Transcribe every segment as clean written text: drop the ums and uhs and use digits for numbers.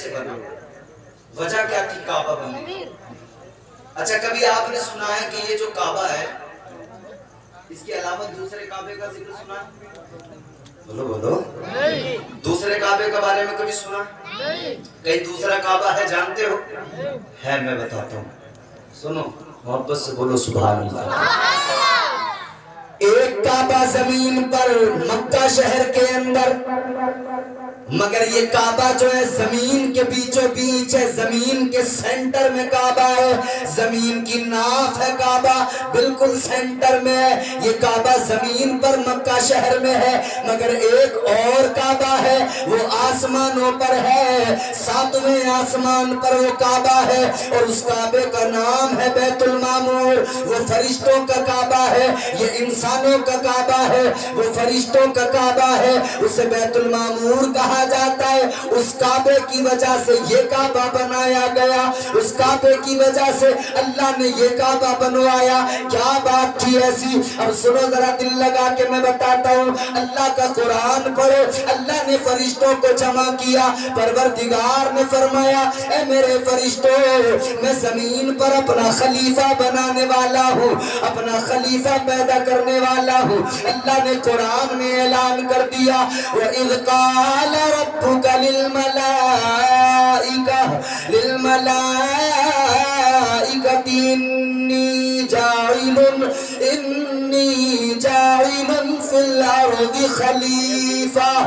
کیسے بنا؟ وجہ کیا تھی کعبہ بننے؟ اچھا کبھی آپ نے سنا ہے کہ یہ جو کعبہ ہے اس کے علاوہ دوسرے کعبے کا ذکر سنا ہے؟ بولو بولو، دوسرے کعبے کے بارے میں کبھی سنا؟ کہیں دوسرا کعبہ ہے جانتے ہو؟ ہے، میں بتاتا ہوں، سنو محبت سے بولو سبحان اللہ۔ ایک کعبہ زمین پر مکہ شہر کے اندر، مگر یہ کعبہ جو ہے زمین کے بیچوں بیچ ہے، زمین کے سینٹر میں کعبہ ہے، زمین کی ناف ہے کعبہ بالکل سینٹر میں ہے۔ یہ کعبہ زمین پر مکہ شہر میں ہے، مگر ایک اور کعبہ ہے وہ آسمانوں پر ہے، ساتویں آسمان پر وہ کعبہ ہے، اور اس کعبے کا نام ہے بیت المعمور۔ وہ فرشتوں کا کعبہ ہے، یہ انسانوں کا کعبہ ہے، وہ فرشتوں کا کعبہ ہے، اسے بیت المعمور کہا جاتا ہے۔ اس کعبے کی وجہ سے یہ کعبہ بنایا گیا، اس کعبے کی وجہ سے اللہ نے یہ کعبہ بنوایا۔ کیا بات تھی ایسی؟ اب سنو ذرا دل لگا کے میں بتاتا ہوں، اللہ کا قرآن پڑھو۔ اللہ نے فرشتوں کو جمع کیا، پروردگار نے فرمایا اے میرے فرشتوں، میں زمین پر اپنا خلیفہ بنانے والا ہوں، اپنا خلیفہ پیدا کرنے والا ہوں۔ اللہ نے قرآن میں اعلان کر دیا وَإِذْ قَالَ رَبُّكَ لِلْمَلَائِكَةِ إِنِّي جَاعِلٌ فِي الْأَرْضِ خَلِيفَةً۔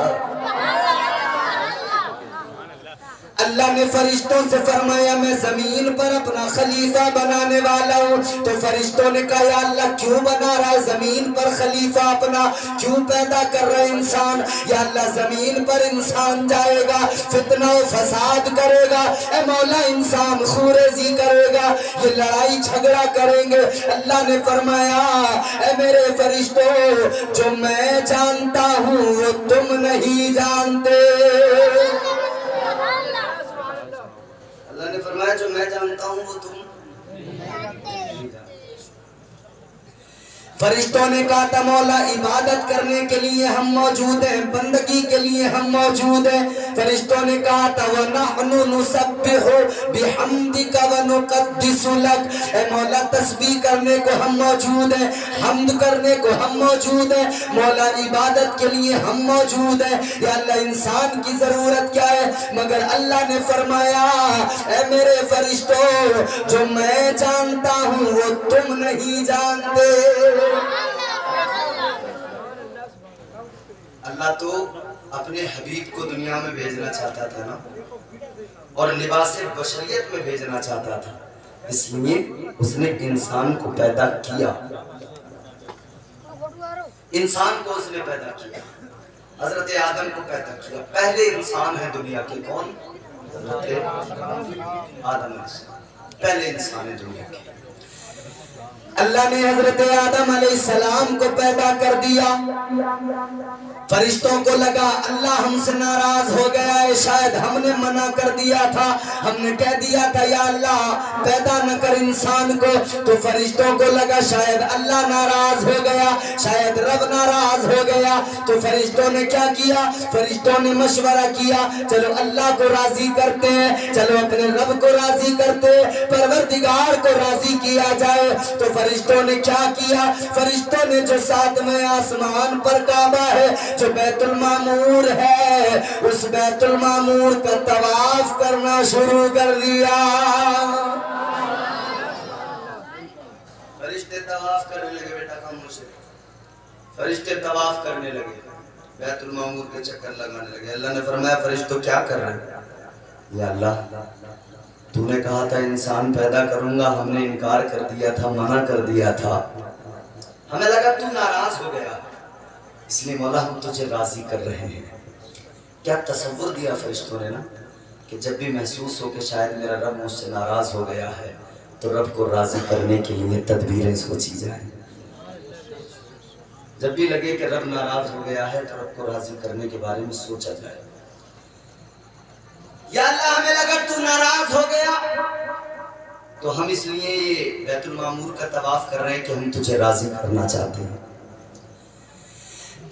اللہ نے فرشتوں سے فرمایا میں زمین پر اپنا خلیفہ بنانے والا ہوں۔ تو فرشتوں نے کہا یا اللہ کیوں بنا رہا ہے زمین پر خلیفہ اپنا، کیوں پیدا کر رہا ہے انسان؟ یا اللہ زمین پر انسان جائے گا، فتنہ و فساد کرے گا، اے مولا انسان خوریزی کرے گا، یہ لڑائی جھگڑا کریں گے۔ اللہ نے فرمایا اے میرے فرشتوں، جو میں جانتا ہوں وہ تم نہیں جانتے۔ اللہ نے فرمایا جو میں جانتا ہوں وہ تم فرشتوں نے کہا تھا مولا عبادت کرنے کے لیے ہم موجود ہیں، بندگی کے لیے ہم موجود ہیں۔ فرشتوں نے کہا تھا وَنَحْنُ نُسَبِّحُ بِحَمْدِكَ وَنُقَدِّسُ لَكَ، اے مولا تسبیح کرنے کو ہم موجود ہیں، حمد کرنے کو ہم موجود ہیں، مولا عبادت کے لیے ہم موجود ہیں۔ یا اللہ انسان کی ضرورت کیا ہے؟ مگر اللہ نے فرمایا اے میرے فرشتوں، جو میں جانتا ہوں وہ تم نہیں جانتے۔ اللہ تو اپنے حبیب کو دنیا میں بھیجنا چاہتا تھا نا، اور لباس بشریت میں بھیجنا چاہتا تھا، اس لیے اس نے انسان کو پیدا کیا، انسان کو اس نے پیدا کیا، حضرت آدم کو پیدا کیا۔ پہلے انسان ہے دنیا کے، کون؟ حضرت آدم، پہلے انسان ہے دنیا کے۔ اللہ نے حضرت آدم علیہ السلام کو پیدا کر دیا۔ فرشتوں کو لگا اللہ ہم سے ناراض ہو گیا ہے، شاید ہم نے منع کر دیا تھا، ہم نے کہہ دیا تھا یا اللہ پیدا نہ کر انسان کو۔ تو فرشتوں کو لگا شاید اللہ ناراض ہو گیا، شاید رب ناراض ہو گیا۔ تو فرشتوں نے کیا کیا؟ فرشتوں نے مشورہ کیا چلو اللہ کو راضی کرتے ہیں، چلو اپنے رب کو راضی کرتے ہیں، پروردگار کو راضی کیا جائے۔ تو فرشتوں نے کیا کیا؟ فرشتوں نے جو ساتویں آسمان پر کعبہ ہے، جو بیت المعمور ہے، اس بیت المعمور کا طواف کرنا شروع کر دیا۔ فرشتے طواف کرنے لگے، بیٹا خاموش ہے، فرشتے طواف کرنے لگے، بیت المعمور کے چکر لگانے لگے۔ اللہ نے فرمایا فرشتوں کیا کر رہے ہیں؟ یا اللہ تو نے کہا تھا انسان پیدا کروں گا، ہم نے انکار کر دیا تھا، منع کر دیا تھا، ہمیں لگا تو ناراض ہو گیا، اس لیے مولا ہم تجھے راضی کر رہے ہیں۔ کیا تصور دیا فرشتوں نے نا، کہ جب بھی محسوس ہو کہ شاید میرا رب مجھ سے ناراض ہو گیا ہے تو رب کو راضی کرنے کے لیے تدبیریں سوچی جائیں۔ جب بھی لگے کہ رب ناراض ہو گیا ہے تو رب کو راضی کرنے کے بارے میں سوچا جائے۔ یا اللہ ہمیں لگا تو ناراض ہو گیا تو ہم اس لیے یہ بیت المعمور کا طواف کر رہے ہیں کہ ہم تجھے راضی کرنا چاہتے ہیں۔